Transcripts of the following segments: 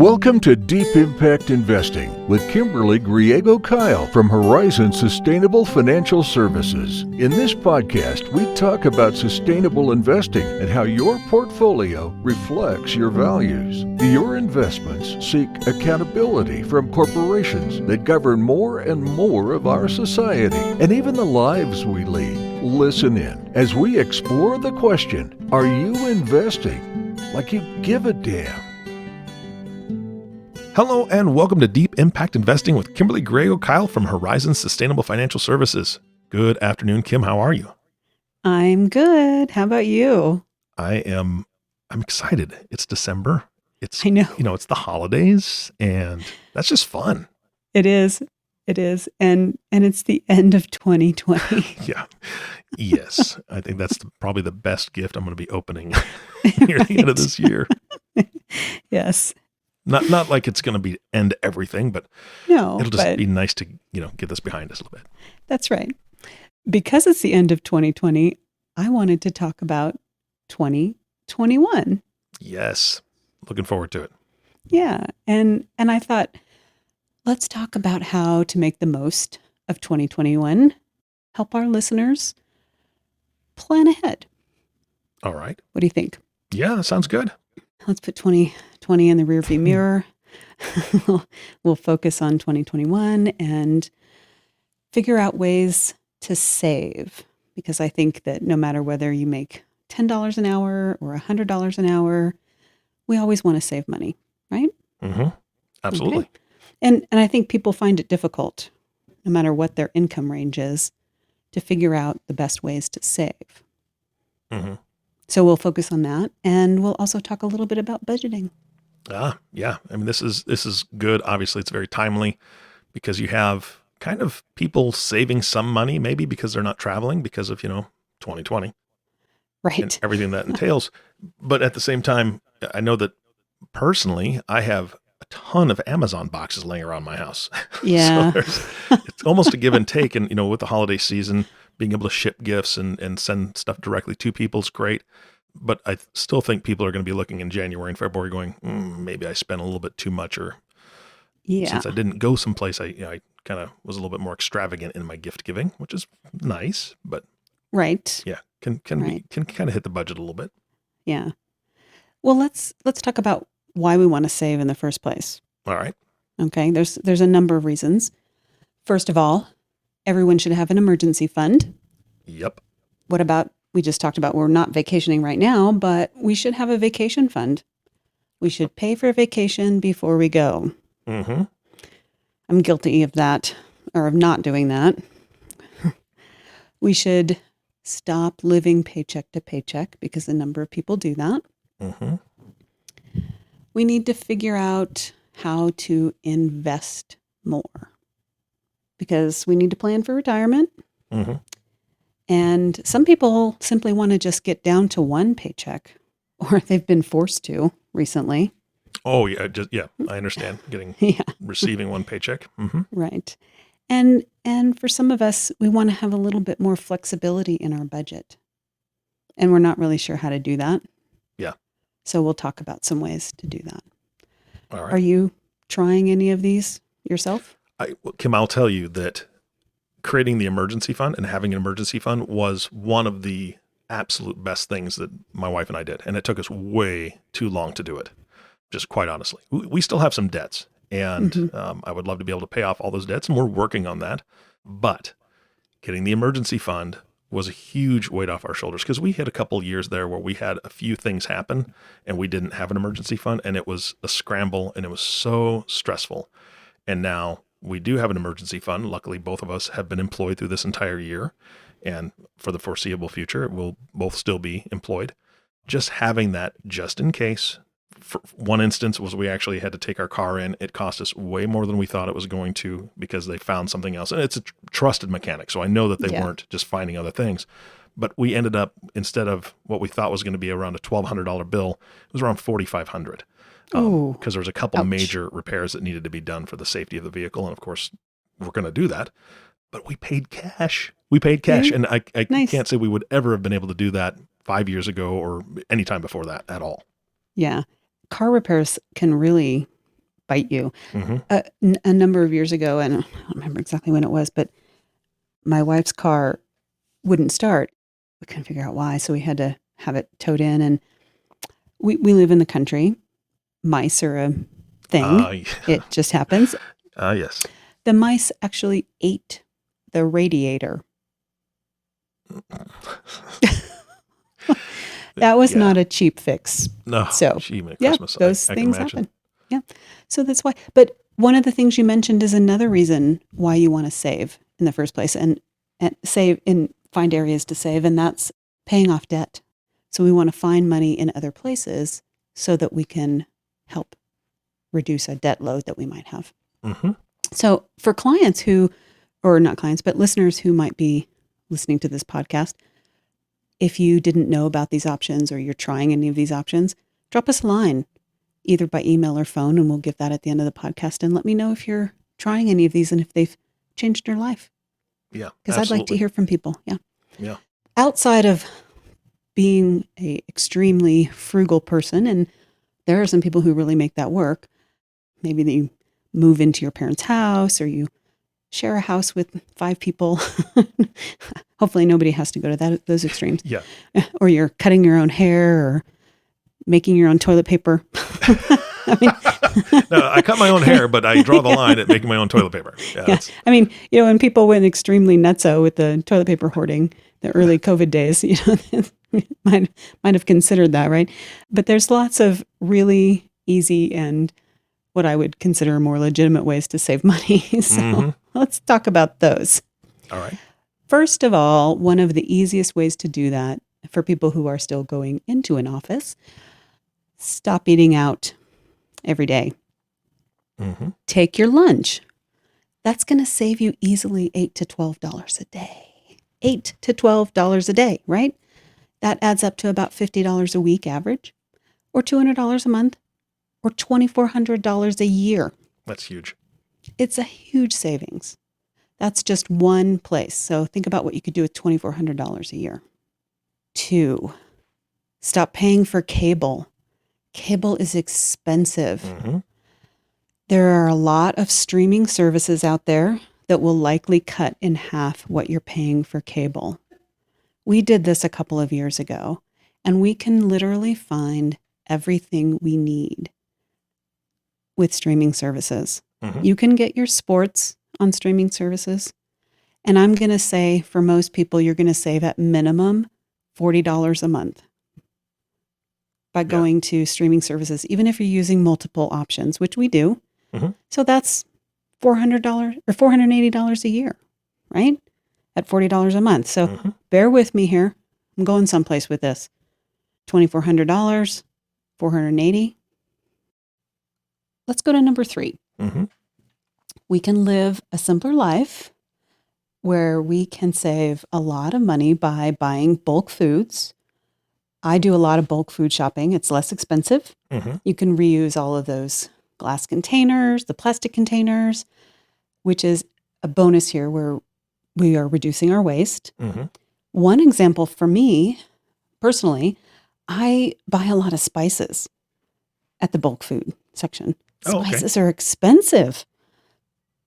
Welcome to Deep Impact Investing with Kimberly Griego-Kiel from Horizon Sustainable Financial Services. In this podcast, we talk about sustainable investing and how your portfolio reflects your values. Your investments seek accountability from corporations that govern more and more of our society and even the lives we lead. Listen in as we explore the question, are you investing like you give a damn? Hello and welcome to Deep Impact Investing with Kimberly Griego-Kiel from Horizon Sustainable Financial Services. Good afternoon, Kim. How are you? I'm good. How about you? I'm excited. It's December. I know. It's the holidays and that's just fun. It is. It is. And it's the end of 2020. Yeah. Yes. I think that's probably the best gift I'm going to be opening near the end of this year. Yes. Not like it's going to be end everything, but No, it'll just be nice to, get this behind us a little bit. That's right. Because it's the end of 2020, I wanted to talk about 2021. Yes. Looking forward to it. Yeah. And I thought, let's talk about how to make the most of 2021, help our listeners plan ahead. All right. What do you think? Yeah, sounds good. Let's put 2020 in the rearview mirror. We'll focus on 2021 and figure out ways to save. Because I think that no matter whether you make $10 an hour or $100 an hour, we always want to save money, right? Mm-hmm. Absolutely. Okay. And I think people find it difficult, no matter what their income range is, to figure out the best ways to save. Mm-hmm. So we'll focus on that, and we'll also talk a little bit about budgeting. Yeah. I mean, this is good. Obviously, it's very timely because you have kind of people saving some money, maybe because they're not traveling because of, 2020. Right. And everything that entails. But at the same time, I know that personally, I have a ton of Amazon boxes laying around my house. Yeah. So it's almost a give and take. And, with the holiday season, being able to ship gifts and send stuff directly to people is great. But I still think people are going to be looking in January and February going, maybe I spent a little bit too much, or since I didn't go someplace, I kind of was a little bit more extravagant in my gift giving, which is nice, but right. Yeah, can kind of hit the budget a little bit. Yeah. Well, let's talk about why we want to save in the first place. All right. Okay. There's a number of reasons. First of all, everyone should have an emergency fund. Yep. What about, we just talked about we're not vacationing right now, but we should have a vacation fund. We should pay for a vacation before we go. Mm-hmm. I'm guilty of that, or of not doing that. We should stop living paycheck to paycheck because a number of people do that. Mm-hmm. We need to figure out how to invest more because we need to plan for retirement. Mm-hmm. And some people simply want to just get down to one paycheck, or they've been forced to recently. Oh yeah, I understand receiving one paycheck. Mm-hmm. Right. And for some of us, we want to have a little bit more flexibility in our budget. And we're not really sure how to do that. Yeah. So we'll talk about some ways to do that. All right. Are you trying any of these yourself? Kim, I'll tell you that creating the emergency fund and having an emergency fund was one of the absolute best things that my wife and I did. And it took us way too long to do it, just quite honestly. We still have some debts, and I would love to be able to pay off all those debts, and we're working on that. But getting the emergency fund was a huge weight off our shoulders because we had a couple years there where we had a few things happen and we didn't have an emergency fund, and it was a scramble and it was so stressful. And now we do have an emergency fund. Luckily, both of us have been employed through this entire year, and for the foreseeable future, we'll both still be employed. Just having that just in case. For one instance was we actually had to take our car in. It cost us way more than we thought it was going to because they found something else. And it's a trusted mechanic, so I know that they weren't just finding other things. But we ended up, instead of what we thought was going to be around a $1,200 bill, it was around $4,500. Because there was a couple major repairs that needed to be done for the safety of the vehicle. And of course, we're going to do that. But we paid cash. And I can't say we would ever have been able to do that 5 years ago or any time before that at all. Yeah. Car repairs can really bite you. Mm-hmm. A number of years ago, and I don't remember exactly when it was, but my wife's car wouldn't start. We couldn't figure out why, so we had to have it towed in. And we live in the country. Mice are a thing. It just happens. Yes. The mice actually ate the radiator. That was not a cheap fix. No. So, Christmas. those I things can imagine. happen. Yeah. So that's why. But one of the things you mentioned is another reason why you want to save in the first place, and save and find areas to save, and that's paying off debt. So we want to find money in other places so that we can help reduce a debt load that we might have. Mm-hmm. So for clients who, or not clients, but listeners who might be listening to this podcast, if you didn't know about these options or you're trying any of these options, drop us a line, either by email or phone, and we'll give that at the end of the podcast. And let me know if you're trying any of these and if they've changed your life. Yeah, because I'd like to hear from people. Yeah. Yeah. Outside of being a extremely frugal person, and there are some people who really make that work. Maybe that you move into your parents' house or you share a house with 5 people. Hopefully nobody has to go to those extremes. Yeah. Or you're cutting your own hair or making your own toilet paper. I mean, no, I cut my own hair, but I draw the line at making my own toilet paper. Yeah. I mean, when people went extremely nutso with the toilet paper hoarding, the early COVID days, might have considered that, right? But there's lots of really easy and what I would consider more legitimate ways to save money. So let's talk about those. All right. First of all, one of the easiest ways to do that for people who are still going into an office, stop eating out every day. Mm-hmm. Take your lunch. That's going to save you easily $8 to $12 a day. $8 to $12 a day, right? That adds up to about $50 a week average, or $200 a month, or $2,400 a year. That's huge. It's a huge savings. That's just one place. So think about what you could do with $2,400 a year. 2, stop paying for cable. Cable is expensive. Mm-hmm. There are a lot of streaming services out there that will likely cut in half what you're paying for cable. We did this a couple of years ago, and we can literally find everything we need with streaming services. Mm-hmm. You can get your sports on streaming services. And I'm going to say for most people, you're going to save at minimum $40 a month by going to streaming services, even if you're using multiple options, which we do. Mm-hmm. So that's $400 or $480 a year, right? At $40 a month. So bear with me here. I'm going someplace with this. $2,400, $480. Let's go to number 3. Mm-hmm. We can live a simpler life where we can save a lot of money by buying bulk foods. I do a lot of bulk food shopping. It's less expensive. Mm-hmm. You can reuse all of those glass containers, the plastic containers, which is a bonus here where we are reducing our waste. Mm-hmm. One example for me, personally, I buy a lot of spices at the bulk food section. Spices are expensive.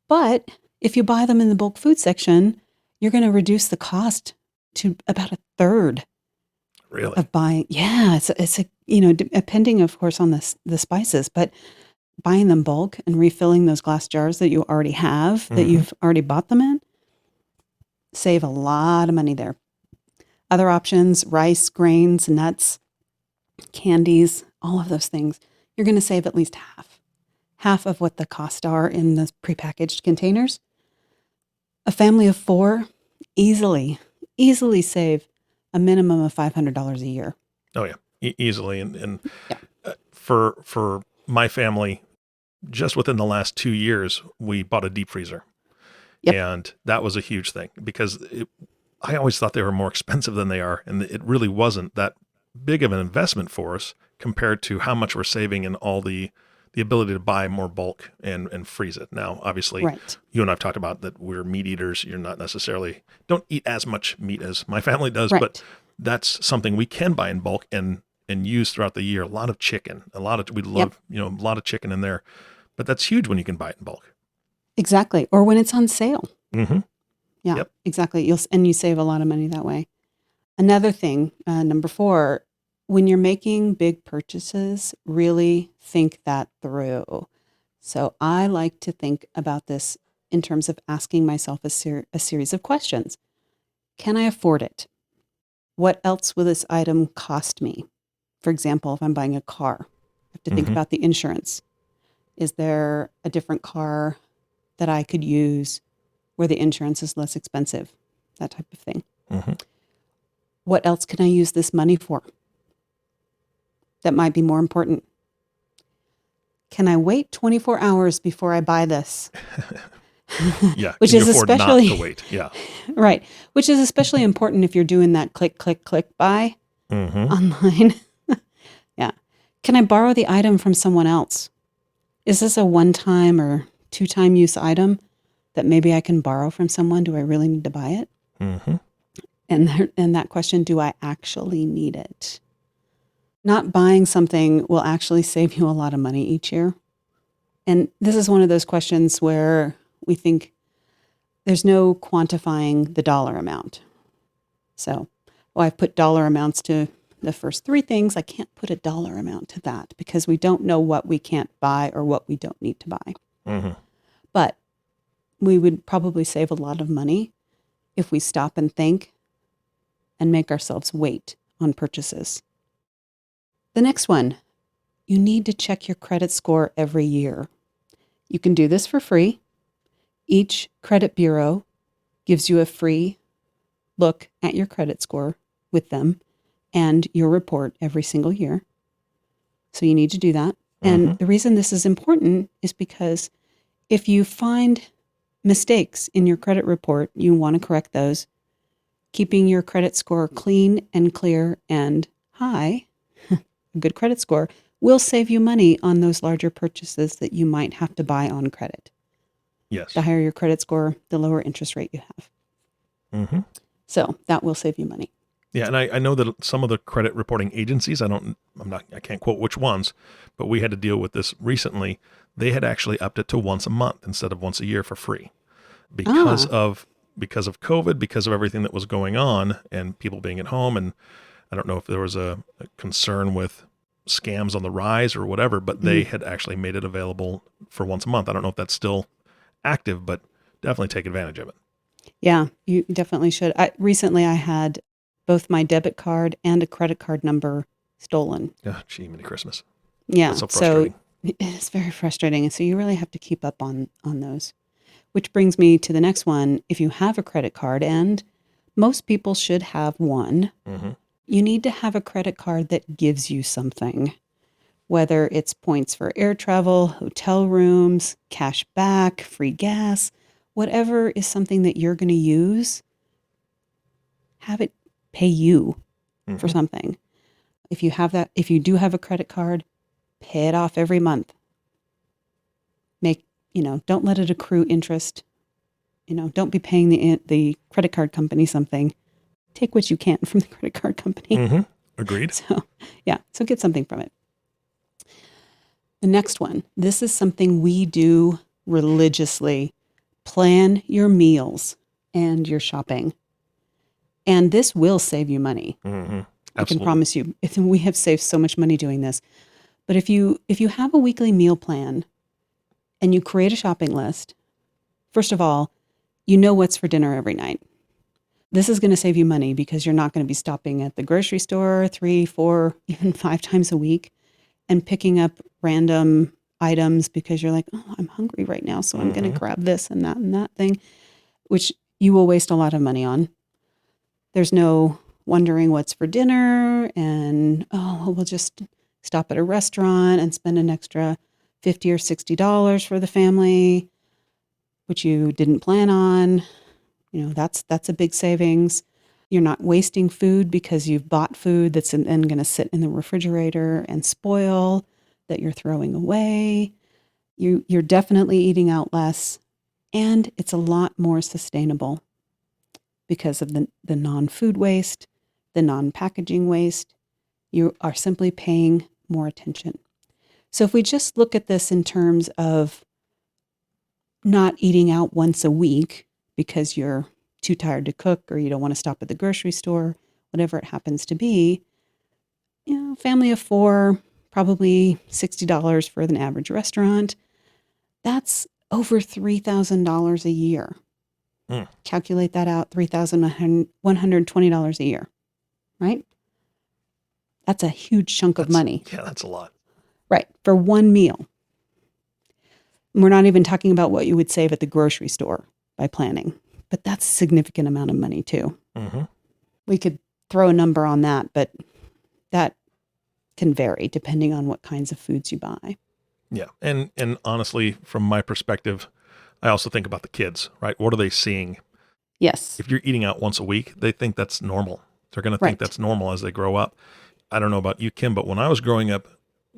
But if you buy them in the bulk food section, you're going to reduce the cost to about a third. Really? Of buying. Yeah, it's depending, of course, on the spices, but buying them bulk and refilling those glass jars that you already have, that you've already bought them in, save a lot of money there. Other options, rice, grains, nuts, candies, all of those things, you're going to save at least half of what the costs are in the prepackaged containers. A family of 4 easily save a minimum of $500 a year. Oh yeah, easily. And for my family, just within the last 2 years, we bought a deep freezer. Yep. And that was a huge thing because I always thought they were more expensive than they are. And it really wasn't that big of an investment for us compared to how much we're saving in all the ability to buy more bulk and freeze it. Now, obviously, you and I've talked about that we're meat eaters. You're not necessarily, don't eat as much meat as my family does, but that's something we can buy in bulk and use throughout the year. A lot of chicken, we love, a lot of chicken in there. But that's huge when you can buy it in bulk. Exactly. Or when it's on sale. Mm-hmm. Yeah, Yep. exactly. You save a lot of money that way. Another thing, number 4, when you're making big purchases, really think that through. So I like to think about this in terms of asking myself a series of questions. Can I afford it? What else will this item cost me? For example, if I'm buying a car, I have to think Mm-hmm. about the insurance. Is there a different car that I could use where the insurance is less expensive? That type of thing. Mm-hmm. What else can I use this money for that might be more important? Can I wait 24 hours before I buy this? Yeah. Which Can you is afford not especially to wait? Yeah. right. Which is especially important if you're doing that click, click, click buy Mm-hmm. online. Yeah. Can I borrow the item from someone else? Is this a one-time or two-time use item that maybe I can borrow from someone? Do I really need to buy it? Mm-hmm. And that question, do I actually need it? Not buying something will actually save you a lot of money each year. And this is one of those questions where we think there's no quantifying the dollar amount. So, I've put dollar amounts to the first 3 things. I can't put a dollar amount to that because we don't know what we can't buy or what we don't need to buy. Mm-hmm. But we would probably save a lot of money if we stop and think and make ourselves wait on purchases. The next one, you need to check your credit score every year. You can do this for free. Each credit bureau gives you a free look at your credit score with them and your report every single year. So you need to do that. And Mm-hmm. the reason this is important is because if you find mistakes in your credit report, you want to correct those. Keeping your credit score clean and clear and high, a good credit score, will save you money on those larger purchases that you might have to buy on credit. Yes. The higher your credit score, the lower interest rate you have. Mm-hmm. So that will save you money. Yeah, and I know that some of the credit reporting agencies, I can't quote which ones, but we had to deal with this recently. They had actually upped it to once a month instead of once a year for free because of COVID, because of everything that was going on and people being at home. And I don't know if there was a concern with scams on the rise or whatever, but they had actually made it available for once a month. I don't know if that's still active, but definitely take advantage of it. Yeah, you definitely should. Recently, I had both my debit card and a credit card number stolen. Oh, gee, mini Christmas. Yeah, That's so frustrating. It's very frustrating. And so you really have to keep up on those. Which brings me to the next one. If you have a credit card, and most people should have one, Mm-hmm. you need to have a credit card that gives you something, whether it's points for air travel, hotel rooms, cash back, free gas, whatever is something that you're going to use, have it pay you for Mm-hmm. something. If you do have a credit card, pay it off every month. Don't let it accrue interest. Don't be paying the credit card company something. Take what you can from the credit card company. Mm-hmm. Agreed. So get something from it. The next one, this is something we do religiously. Plan your meals and your shopping. And this will save you money. Mm-hmm. I can promise you. We have saved so much money doing this. But if you have a weekly meal plan and you create a shopping list, first of all, you know what's for dinner every night. This is going to save you money because you're not going to be stopping at the grocery store 3, 4, even 5 times a week and picking up random items because you're like, oh, I'm hungry right now, so I'm going to grab this and that thing, which you will waste a lot of money on. There's no wondering what's for dinner and, we'll just stop at a restaurant and spend an extra $50 or $60 for the family, which you didn't plan on. That's a big savings. You're not wasting food because you've bought food that's then going to sit in the refrigerator and spoil that you're throwing away. You're definitely eating out less, and it's a lot more sustainable because of the non-food waste, the non-packaging waste. You are simply paying more attention. So if we just look at this in terms of not eating out once a week because you're too tired to cook or you don't want to stop at the grocery store, whatever it happens to be, family of 4, probably $60 for an average restaurant. That's over $3,000 a year. Calculate that out, $3,120 a year, right? That's a huge chunk of money. Yeah, that's a lot. Right, for one meal. And we're not even talking about what you would save at the grocery store by planning, but that's a significant amount of money too. Mm-hmm. We could throw a number on that, but that can vary depending on what kinds of foods you buy. Yeah. And honestly, from my perspective, I also think about the kids, right? What are they seeing? Yes. If you're eating out once a week, they think that's normal. They're going to think that's normal as they grow up. I don't know about you, Kim, but when I was growing up,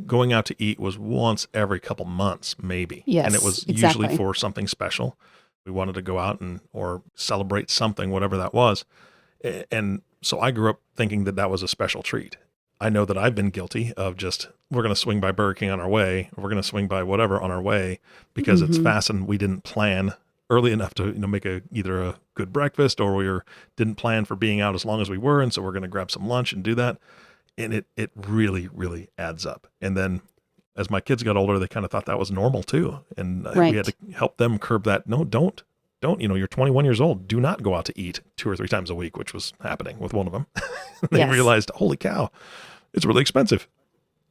going out to eat was once every couple months, maybe. Yes, and it was usually for something special. We wanted to go out or celebrate something, whatever that was. And so I grew up thinking that was a special treat. I know that I've been guilty of we're going to swing by Burger King on our way, or we're going to swing by whatever on our way because it's fast and we didn't plan early enough to make either a good breakfast, or we didn't plan for being out as long as we were. And so we're going to grab some lunch and do that. And it really, really adds up. And then as my kids got older, they kind of thought that was normal too. And we had to help them curb that. No, don't, you're 21 years old. Do not go out to eat 2 or 3 times a week, which was happening with one of them. They realized, holy cow, it's really expensive.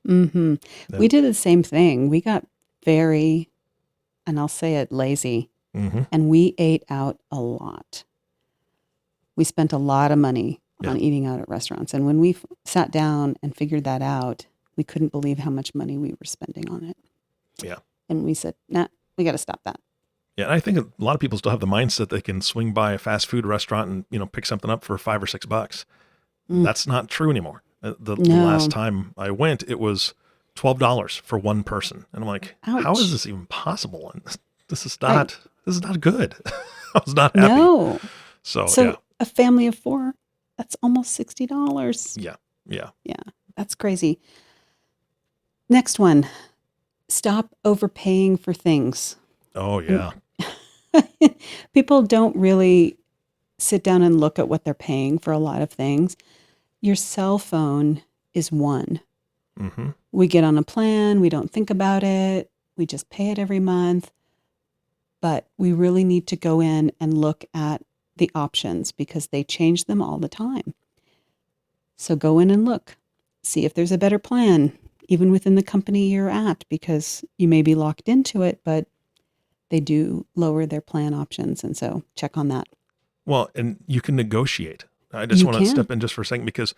Mm-hmm. Yeah. We did the same thing. We got very, and I'll say it, lazy. Mm-hmm. And we ate out a lot. We spent a lot of money on eating out at restaurants. And when we sat down and figured that out, we couldn't believe how much money we were spending on it. Yeah. And we said, nah, we got to stop that. Yeah. And I think a lot of people still have the mindset they can swing by a fast food restaurant and, pick something up for $5 or $6. That's not true anymore. The last time I went, it was $12 for one person. And I'm like, ouch. How is this even possible? And this is not good. I was not happy. No. So a family of 4, that's almost $60. Yeah. That's crazy. Next one. Stop overpaying for things. Oh, yeah. People don't really sit down and look at what they're paying for a lot of things. Your cell phone is one. Mm-hmm. We get on a plan. We don't think about it. We just pay it every month. But we really need to go in and look at the options because they change them all the time. So go in and look. See if there's a better plan, even within the company you're at, because you may be locked into it, but they do lower their plan options. And so check on that. Well, and you can negotiate. I just want to step in just for a second, because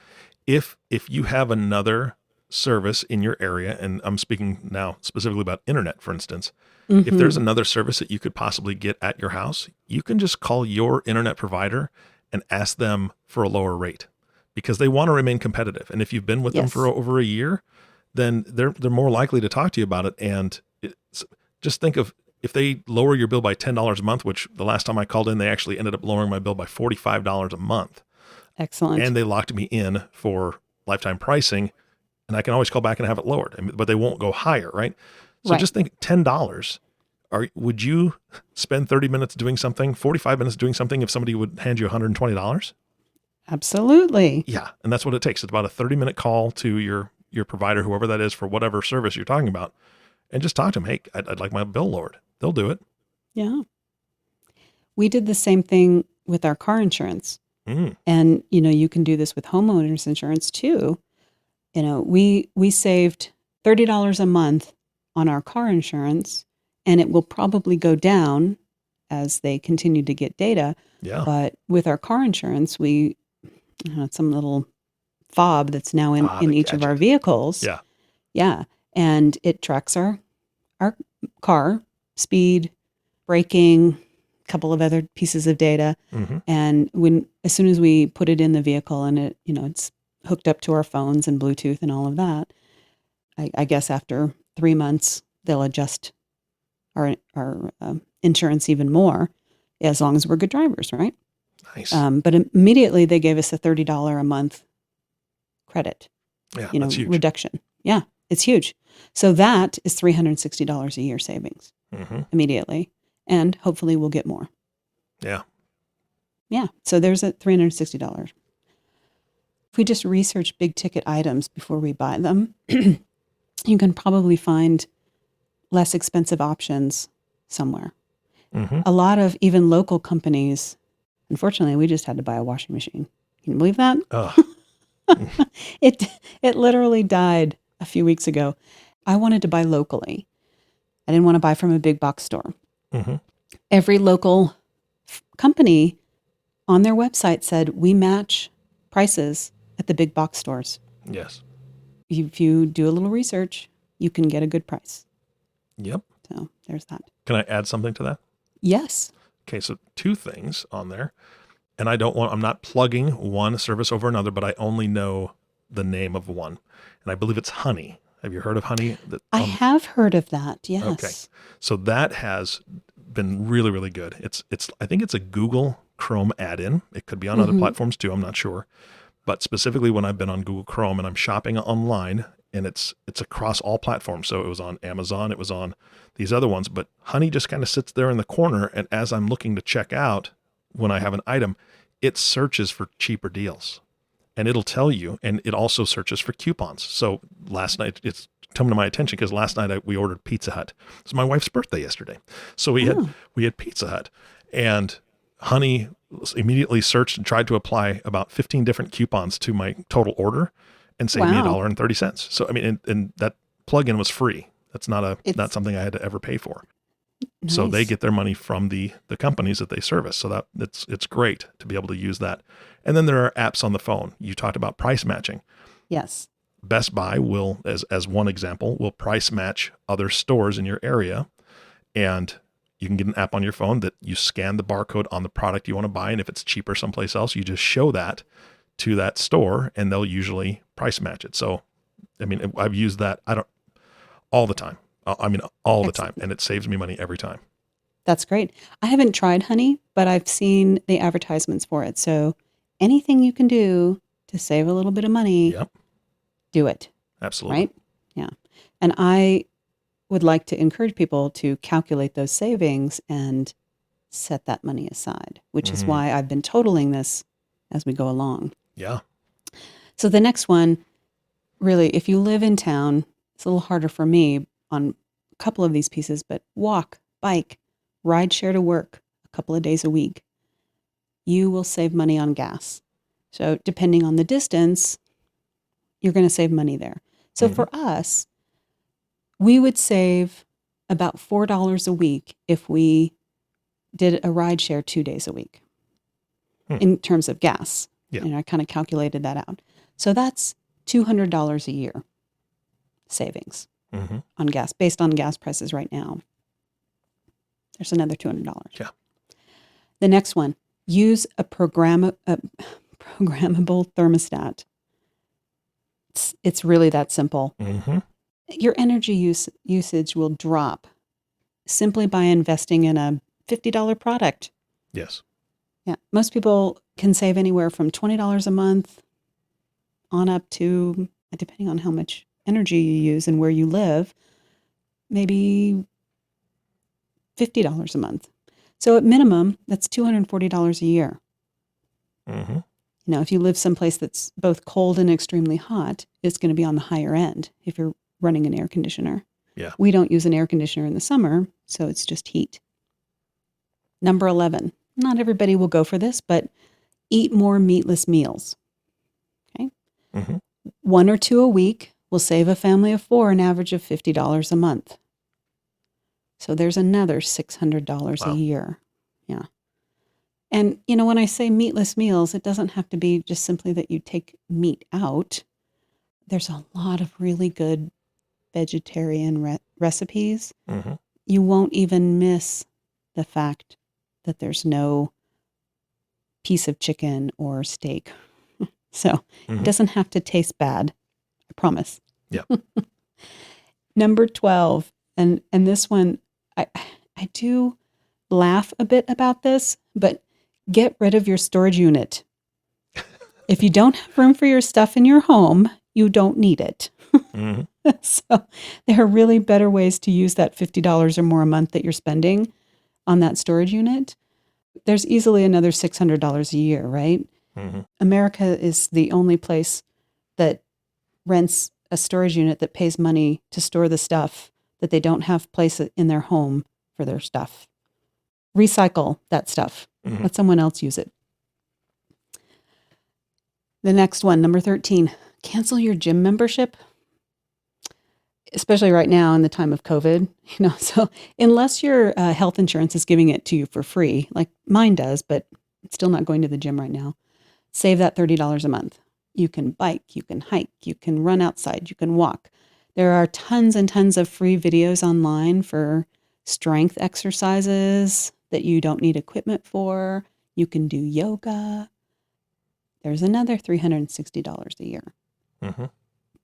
if you have another service in your area, and I'm speaking now specifically about internet, for instance, if there's another service that you could possibly get at your house, you can just call your internet provider and ask them for a lower rate because they want to remain competitive. And if you've been with them for over a year, then they're more likely to talk to you about it. And just think of if they lower your bill by $10 a month, which the last time I called in, they actually ended up lowering my bill by $45 a month. Excellent. And they locked me in for lifetime pricing, and I can always call back and have it lowered, but they won't go higher, right? So just think $10. Would you spend 30 minutes doing something, 45 minutes doing something if somebody would hand you $120? Absolutely. Yeah. And that's what it takes. It's about a 30-minute call to your provider, whoever that is, for whatever service you're talking about, and just talk to them. Hey, I'd like my bill lowered. They'll do it. Yeah. We did the same thing with our car insurance. And, you can do this with homeowners insurance too. We saved $30 a month on our car insurance, and it will probably go down as they continue to get data. Yeah. But with our car insurance, we had some little fob that's now in each of our vehicles. Yeah. Yeah. And it tracks our car, speed, braking, a couple of other pieces of data. Mm-hmm. And as soon as we put it in the vehicle and it's hooked up to our phones and Bluetooth and all of that, I guess after 3 months, they'll adjust our insurance even more, as long as we're good drivers, right? Nice. But immediately they gave us a $30 a month credit, that's huge. reduction. Yeah. It's huge. So that is $360 a year savings immediately. And hopefully we'll get more. Yeah. Yeah. So there's a $360. If we just research big ticket items before we buy them, you can probably find less expensive options somewhere. A lot of even local companies, unfortunately, we just had to buy a washing machine. Can you believe that? It literally died a few weeks ago. I wanted to buy locally. I didn't want to buy from a big box store. Every local company on their website said, we match prices at the big box stores. Yes. If you do a little research, you can get a good price. Yep. So there's that. Can I add something to that? Yes. Okay, so 2 things on there. And I'm not plugging one service over another, but I only know the name of one. And I believe it's Honey. Have you heard of Honey? I have heard of that. Yes. Okay. So that has been really, really good. I think it's a Google Chrome add-in. It could be on other platforms too. I'm not sure. But specifically when I've been on Google Chrome and I'm shopping online, and it's across all platforms. So it was on Amazon, it was on these other ones, but Honey just kind of sits there in the corner. And as I'm looking to check out, when I have an item, it searches for cheaper deals and it'll tell you, and it also searches for coupons. So last night, it's come to my attention because last night we ordered Pizza Hut. It was my wife's birthday yesterday. So we had Pizza Hut, and Honey immediately searched and tried to apply about 15 different coupons to my total order and saved me $1.30. So, I mean, and that plugin was free. That's not something I had to ever pay for. Nice. So they get their money from the companies that they service. So it's great to be able to use that. And then there are apps on the phone. You talked about price matching. Yes. Best Buy will, as one example, will price match other stores in your area. And you can get an app on your phone that you scan the barcode on the product you want to buy. And if it's cheaper someplace else, you just show that to that store and they'll usually price match it. So, I mean, I've used that all the time. All the time. And it saves me money every time. That's great. I haven't tried Honey, but I've seen the advertisements for it. So anything you can do to save a little bit of money, do it. Absolutely. Right? Yeah. And I would like to encourage people to calculate those savings and set that money aside, which is why I've been totaling this as we go along. Yeah. So the next one, really, if you live in town, it's a little harder for me on a couple of these pieces, but walk, bike, ride share to work a couple of days a week. You will save money on gas. So depending on the distance, you're going to save money there. So for us, we would save about $4 a week if we did a ride share 2 days a week in terms of gas. Yeah. And I kind of calculated that out. So that's $200 a year savings on gas, based on gas prices right now. There's another $200. Yeah. The next one, use a programmable thermostat. It's really that simple. Your energy usage will drop simply by investing in a $50 product. Yes. Yeah. Most people can save anywhere from $20 a month on up to, depending on how much energy you use and where you live, maybe $50 a month. So at minimum, that's $240 a year. Now, if you live someplace that's both cold and extremely hot, it's going to be on the higher end if you're running an air conditioner. Yeah. We don't use an air conditioner in the summer, so it's just heat. Number 11. Not everybody will go for this, but eat more meatless meals. Okay. 1 or 2 a week will save a family of 4 an average of $50 a month. So there's another $600 a year. Yeah. And, when I say meatless meals, it doesn't have to be just simply that you take meat out. There's a lot of really good vegetarian recipes. You won't even miss the fact that there's no piece of chicken or steak. So it doesn't have to taste bad. I promise. Yeah. Number 12. And this one, I do laugh a bit about this, but get rid of your storage unit. If you don't have room for your stuff in your home, you don't need it. So there are really better ways to use that $50 or more a month that you're spending on that storage unit. There's easily another $600 a year, right? Mm-hmm. America is the only place that rents a storage unit that pays money to store the stuff that they don't have place in their home for their stuff. Recycle that stuff. Mm-hmm. Let someone else use it. The next one, number 13, cancel your gym membership. Especially right now in the time of COVID, so unless your health insurance is giving it to you for free, like mine does, but it's still not going to the gym right now, save that $30 a month. You can bike, you can hike, you can run outside, you can walk. There are tons and tons of free videos online for strength exercises that you don't need equipment for. You can do yoga. There's another $360 a year. Mm-hmm.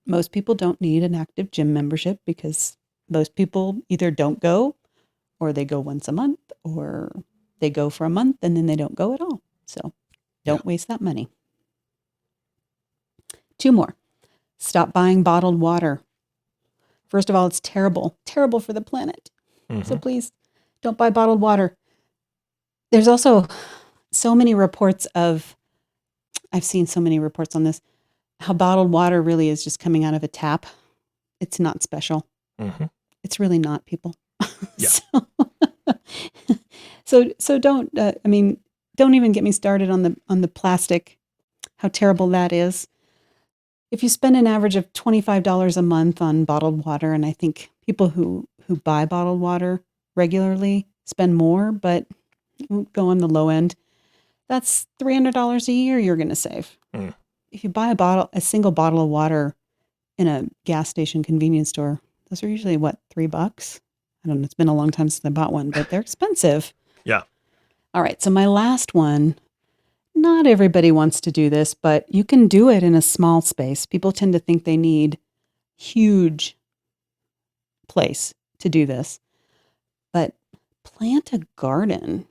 Most people don't need an active gym membership because most people either don't go or they go once a month or they go for a month and then they don't go at all. So don't waste that money. 2 more. Stop buying bottled water. First of all, it's terrible for the planet. Mm-hmm. So please don't buy bottled water. There's also so many reports I've seen so many reports on this, how bottled water really is just coming out of a tap. It's not special. Mm-hmm. It's really not, people. Yeah. So don't, don't even get me started on the plastic, how terrible that is. If you spend an average of $25 a month on bottled water, and I think people who buy bottled water regularly spend more, but go on the low end, that's $300 a year you're going to save. Mm. If you buy a single bottle of water in a gas station convenience store, those are usually $3? I don't know. It's been a long time since I bought one, but they're expensive. Yeah. All right. So my last one, not everybody wants to do this, but you can do it in a small space. People tend to think they need huge place to do this, but plant a garden.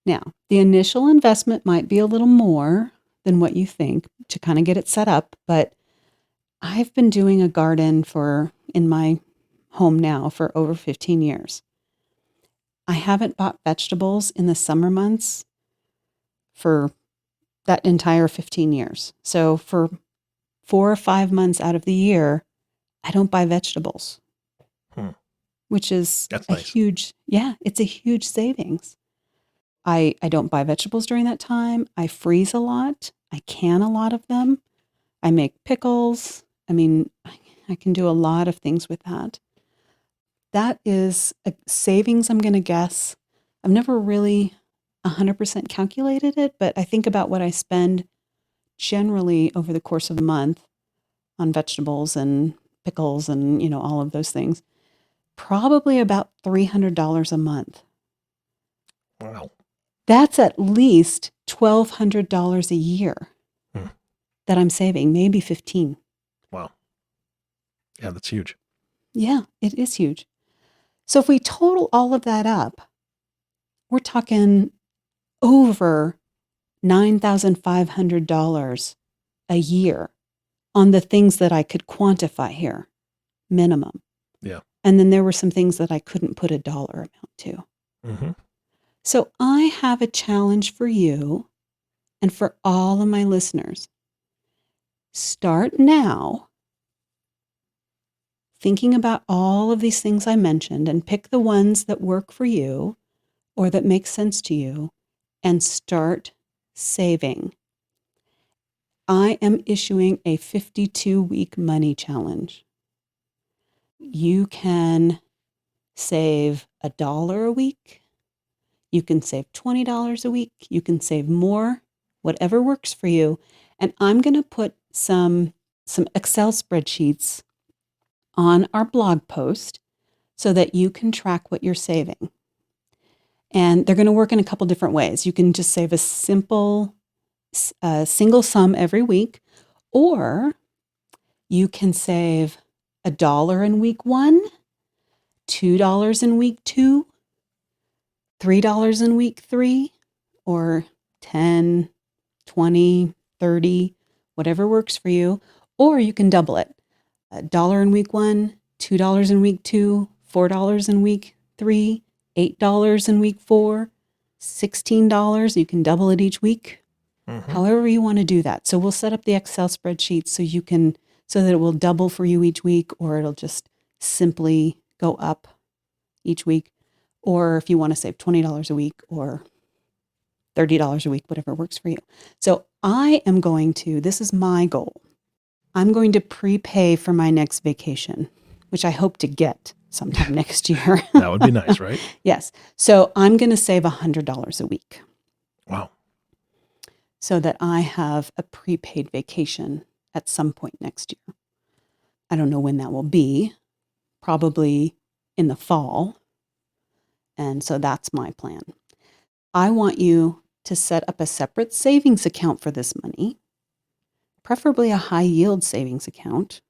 Now, the initial investment might be a little more than what you think to kind of get it set up, but I've been doing a garden in my home now for over 15 years. I haven't bought vegetables in the summer months for that entire 15 years. So for 4 or 5 months out of the year, I don't buy vegetables, which is That's a nice. it's a huge savings. I don't buy vegetables during that time. I freeze a lot. I can a lot of them. I make pickles. I can do a lot of things with that. That is a savings, I'm going to guess. I've never really 100% calculated it, but I think about what I spend generally over the course of a month on vegetables and pickles and, all of those things. Probably about $300 a month. Wow. That's at least $1,200 a year that I'm saving, maybe 15. Wow. Yeah, that's huge. Yeah, it is huge. So if we total all of that up, we're talking over $9,500 a year on the things that I could quantify here, minimum. Yeah. And then there were some things that I couldn't put a dollar amount to. Mm-hmm. So I have a challenge for you and for all of my listeners. Start now thinking about all of these things I mentioned and pick the ones that work for you or that make sense to you and start saving. I am issuing a 52-week money challenge. You can save $1 a week. You can save $20 a week. You can save more, whatever works for you. And I'm going to put some Excel spreadsheets on our blog post so that you can track what you're saving. And they're going to work in a couple different ways. You can just save a simple single sum every week, or you can save $1 in week 1, $2 in week 2, $3 in week 3, or 10, 20, 30, whatever works for you. Or you can double it. $1 in week 1, $2 in week 2, $4 in week 3, $8 in week 4, $16. You can double it each week. However you want to do that. So we'll set up the Excel spreadsheet so that it will double for you each week, or it'll just simply go up each week. Or if you want to save $20 a week or $30 a week, whatever works for you. So this is my goal. I'm going to prepay for my next vacation, which I hope to get sometime next year. That would be nice, right? Yes. So I'm going to save $100 a week. Wow. So that I have a prepaid vacation at some point next year. I don't know when that will be, probably in the fall. And so that's my plan. I want you to set up a separate savings account for this money, preferably a high yield savings account,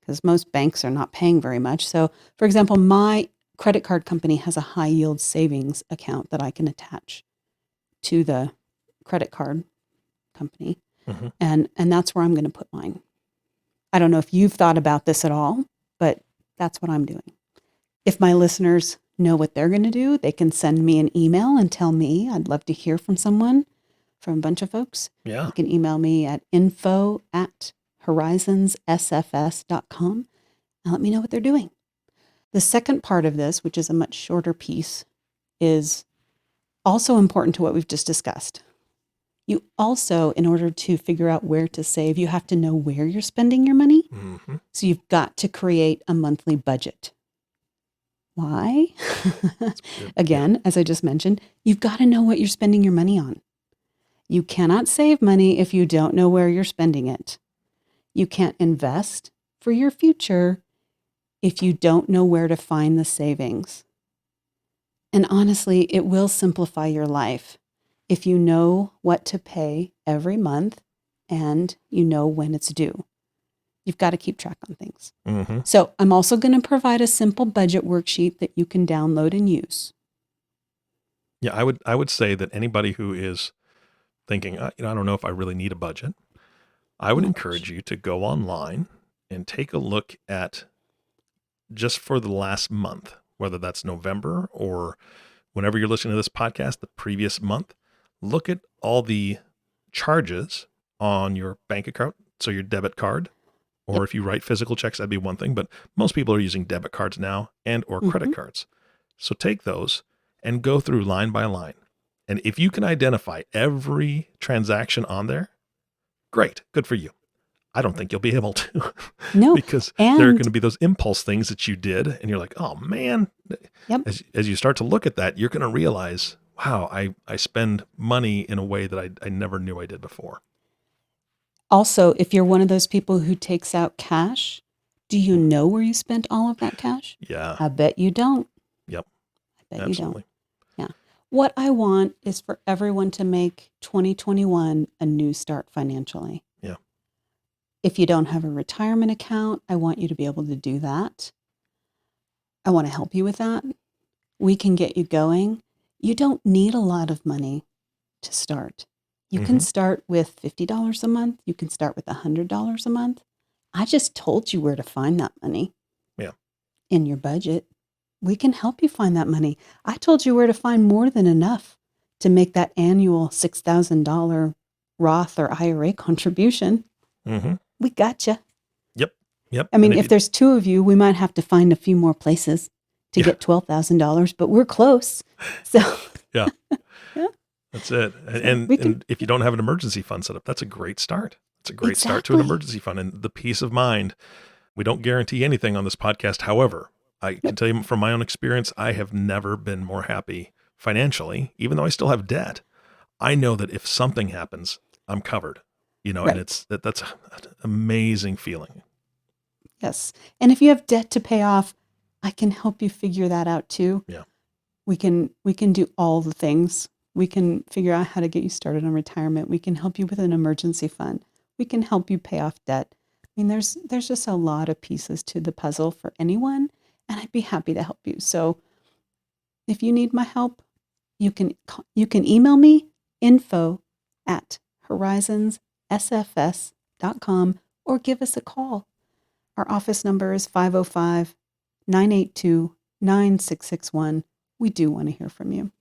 because most banks are not paying very much. So, for example, my credit card company has a high yield savings account that I can attach to the credit card company. And that's where I'm going to put mine. I don't know if you've thought about this at all, but that's what I'm doing. If my listeners know what they're going to do, they can send me an email and tell me. I'd love to hear from someone, from a bunch of folks. Yeah. You can email me at info@horizonssfs.com and let me know what they're doing. The second part of this, which is a much shorter piece, is also important to what we've just discussed. You also, in order to figure out where to save, you have to know where you're spending your money. So you've got to create a monthly budget. Why? Again, as I just mentioned, you've got to know what you're spending your money on. You cannot save money if you don't know where you're spending it. You can't invest for your future if you don't know where to find the savings. And honestly, it will simplify your life if you know what to pay every month and you know when it's due. You've got to keep track on things. So I'm also going to provide a simple budget worksheet that you can download and use. Yeah, I would say that anybody who is thinking, I don't know if I really need a budget, I would encourage you to go online and take a look at, just for the last month, whether that's November or whenever you're listening to this podcast, the previous month, look at all the charges on your bank account. So your debit card, or if you write physical checks, that'd be one thing, but most people are using debit cards now and or credit cards. So take those and go through line by line. And if you can identify every transaction on there, great, good for you. I don't think you'll be able to. No. Because there are going to be those impulse things that you did and you're like, oh man. As you start to look at that, you're going to realize, wow, I spend money in a way that I never knew I did before. Also, if you're one of those people who takes out cash, do you know where you spent all of that cash? Yeah. I bet you don't. Yep. I bet Absolutely. you don't. Yeah. What I want is for everyone to make 2021 a new start financially. Yeah. If you don't have a retirement account, I want you to be able to do that. I want to help you with that. We can get you going. You don't need a lot of money to start. You can start with $50 a month. You can start with $100 a month. I just told you where to find that money. Yeah. In your budget. We can help you find that money. I told you where to find more than enough to make that annual $6,000 Roth or IRA contribution. We gotcha. Yep. I mean, if there's two of you, we might have to find a few more places to get $12,000, but we're close. So yeah. That's it. And if you don't have an emergency fund set up, that's a great start. It's a great start to an emergency fund, and the peace of mind. We don't guarantee anything on this podcast. However, I can tell you from my own experience, I have never been more happy financially, even though I still have debt. I know that if something happens, I'm covered, and that's an amazing feeling. Yes. And if you have debt to pay off, I can help you figure that out too. Yeah. We can do all the things. We can figure out how to get you started on retirement. We can help you with an emergency fund. We can help you pay off debt. I mean, there's just a lot of pieces to the puzzle for anyone, and I'd be happy to help you. So if you need my help, you can email me, info@horizonssfs.com, or give us a call. Our office number is 505-982-9661. We do want to hear from you.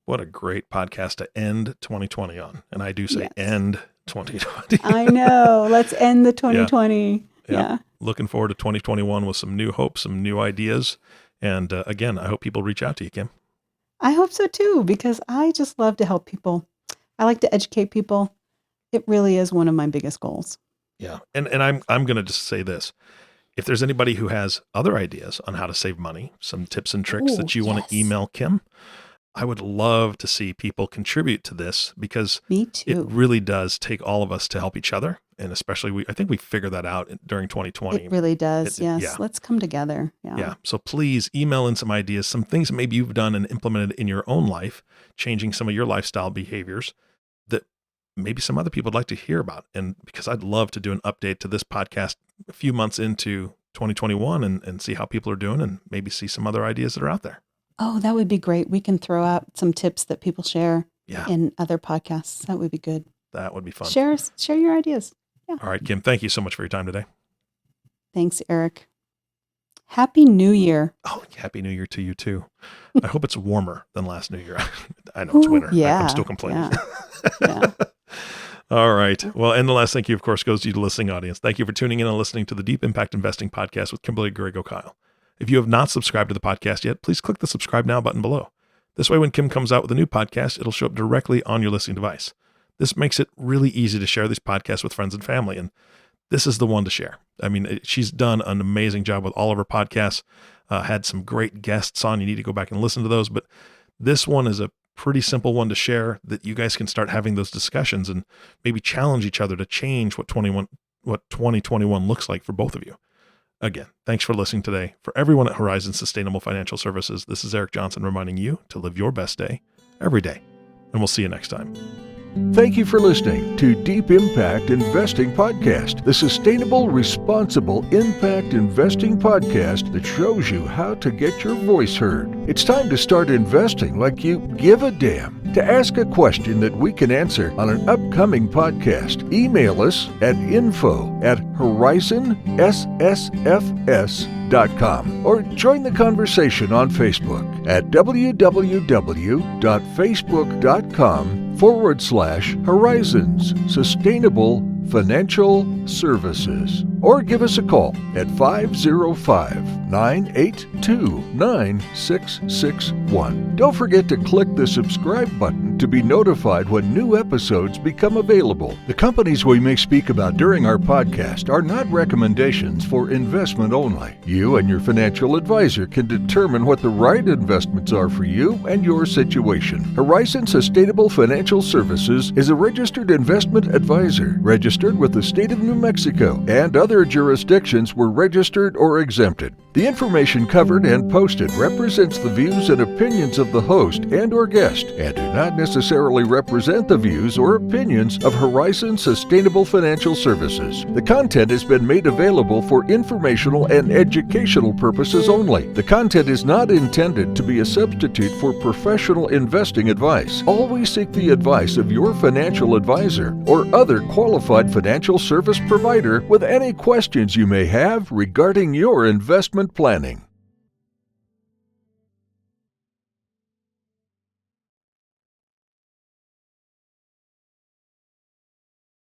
What a great podcast to end 2020 on. And I do say Yes. end 2020. I know. Let's end the 2020. Yeah. Looking forward to 2021 with some new hopes, some new ideas. And again, I hope people reach out to you, Kim. I hope so too, because I just love to help people. I like to educate people. It really is one of my biggest goals. Yeah. And I'm going to just say this. If there's anybody who has other ideas on how to save money, some tips and tricks that you want to email Kim, I would love to see people contribute to this, because Me too. it really does take all of us to help each other. And especially I think we figured that out during 2020. It really does. Yes. Let's come together. Yeah. So please email in some ideas, some things that maybe you've done and implemented in your own life, changing some of your lifestyle behaviors that maybe some other people would like to hear about. And because I'd love to do an update to this podcast a few months into 2021 and see how people are doing, and maybe see some other ideas that are out there. Oh, that would be great. We can throw out some tips that people share in other podcasts. That would be good. That would be fun. Share your ideas. Yeah. All right, Kim, thank you so much for your time today. Thanks, Eric. Happy New Year. Oh, Happy New Year to you too. I hope it's warmer than last New Year. I know it's winter. I'm still complaining. Yeah. All right. Well, and the last thank you, of course, goes to you, the listening audience. Thank you for tuning in and listening to the Deep Impact Investing Podcast with Kimberly Griego-Kiel. If you have not subscribed to the podcast yet, please click the subscribe now button below. This way, when Kim comes out with a new podcast, it'll show up directly on your listening device. This makes it really easy to share these podcasts with friends and family, and this is the one to share. I mean, she's done an amazing job with all of her podcasts, had some great guests on. You need to go back and listen to those, but this one is a pretty simple one to share that you guys can start having those discussions and maybe challenge each other to change what 2021 looks like for both of you. Again, thanks for listening today. For everyone at Horizon Sustainable Financial Services, this is Eric Johnson reminding you to live your best day every day. And we'll see you next time. Thank you for listening to Deep Impact Investing Podcast, the sustainable, responsible impact investing podcast that shows you how to get your voice heard. It's time to start investing like you give a damn. To ask a question that we can answer on an upcoming podcast, email us at info@horizonssfs.com or join the conversation on Facebook at www.facebook.com/Horizons Sustainable Financial Services, or give us a call at 505-982-9661. Don't forget to click the subscribe button to be notified when new episodes become available. The companies we may speak about during our podcast are not recommendations for investment only. You and your financial advisor can determine what the right investments are for you and your situation. Horizon Sustainable Financial Services is a registered investment advisor, registered with the state of New Mexico and other jurisdictions were registered or exempted. The information covered and posted represents the views and opinions of the host and or guest and do not necessarily represent the views or opinions of Horizon Sustainable Financial Services. The content has been made available for informational and educational purposes only. The content is not intended to be a substitute for professional investing advice. Always seek the advice of your financial advisor or other qualified financial service provider with any questions you may have regarding your investment planning.